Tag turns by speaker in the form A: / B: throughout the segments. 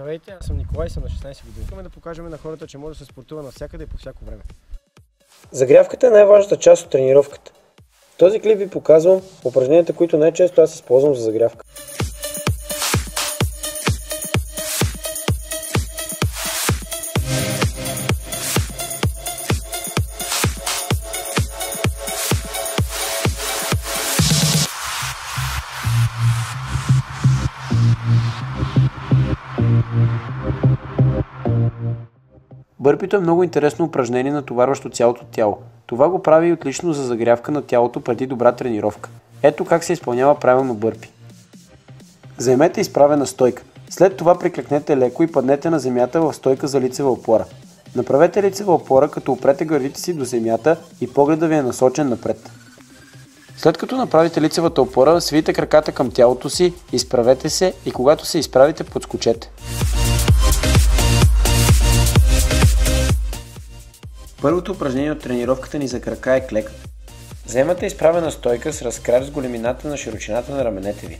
A: Здравейте, аз съм Николай и съм на 16 години. Искаме да покажем на хората, че може да се спортува навсякъде и по всяко време.
B: Загрявката е най-важната част от тренировката. В този клип ви показвам упражненията, които най-често аз използвам за загрявка. Бърпито е много интересно упражнение, натоварващо цялото тяло. Това го прави и отлично за загрявка на тялото преди добра тренировка. Ето как се изпълнява правилно бърпи. Заемете изправена стойка. След това приклекнете леко и паднете на земята в стойка за лицева опора. Направете лицева опора, като опрете гърдите си до земята и погледа ви е насочен напред. След като направите лицевата опора, свийте краката към тялото си, изправете се и когато се изправите, подскочете. Първото упражнение от тренировката ни за крака е клекът. Вземате изправена стойка с разкрач с големината на широчината на раменете ви.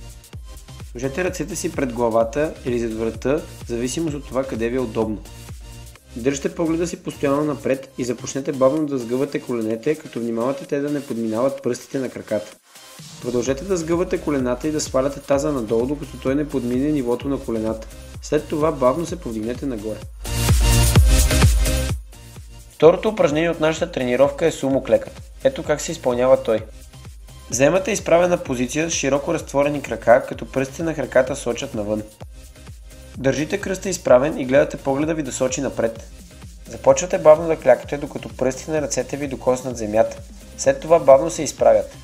B: Сложете ръцете си пред главата или зад врата, в зависимост от това къде ви е удобно. Държте погледа си постоянно напред и започнете бавно да сгъвате коленете, като внимавате те да не подминават пръстите на краката. Продължете да сгъвате колената и да сваляте таза надолу, докато той не подмине нивото на колената. След това бавно се повдигнете нагоре. Второто упражнение от нашата тренировка е сумо клекът. Ето как се изпълнява той. Вземате изправена позиция с широко разтворени крака, като пръстите на краката сочат навън. Държите кръста изправен и гледате погледа ви да сочи напред. Започвате бавно да клякате, докато пръстите на ръцете ви докоснат земята. След това бавно се изправят.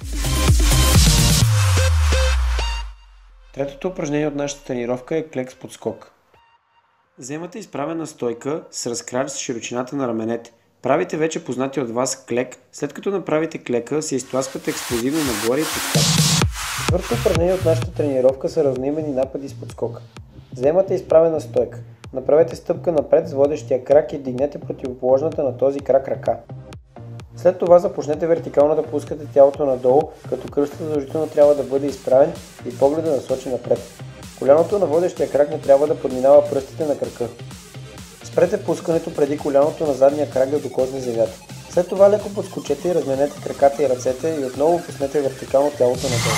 B: Третото упражнение от нашата тренировка е клек с подскок. Вземате изправена стойка с разкрач с широчината на раменете. Правите вече познати от вас клек, след като направите клека, се изтласквате експлозивно нагоре и подскачате. Четвъртото упражнение от нашата тренировка са равноименни напади с подскока. Вземате изправена стойка. Направете стъпка напред с водещия крак и дигнете противоположната на този крак ръка. След това започнете вертикално да пускате тялото надолу, като кръстът задължително трябва да бъде изправен и погледа насочи напред. Коляното на водещия крак не трябва да подминава пръстите на крака. Спрете пускането преди коляното на задния крак да докосне земята. След това леко подскочете и разменете краката и ръцете и отново пуснете вертикално тялото надолу.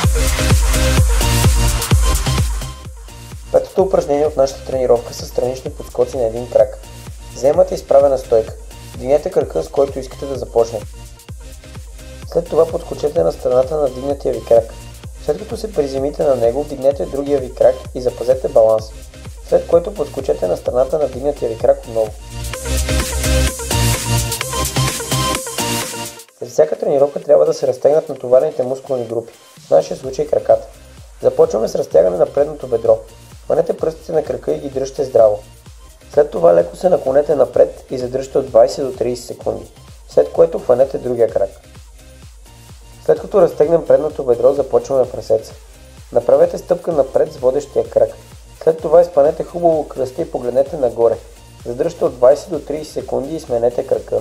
B: Петото упражнение от нашата тренировка са странични подскоци на един крак. Вземате изправена стойка. Вдигнете крака, с който искате да започнете. След това подскочете на страната на вдигнатия ви крак. След като се приземите на него, вдигнете другия ви крак и запазете баланс, след което подскочете на страната на вдигнатия ви крак отново. След всяка тренировка трябва да се разтегнат натоварените мускулни групи, в нашия случай краката. Започваме с разтягане на предното бедро. Хванете пръстите на крака и ги дръжте здраво. След това леко се наклонете напред и задръжте от 20 до 30 секунди, след което хванете другия крак. След като разтегнем предното бедро, започваме прасеца. Направете стъпка напред с водещия крак. След това изпънете хубаво кръста и погледнете нагоре. Задръжте от 20 до 30 секунди и сменете крака.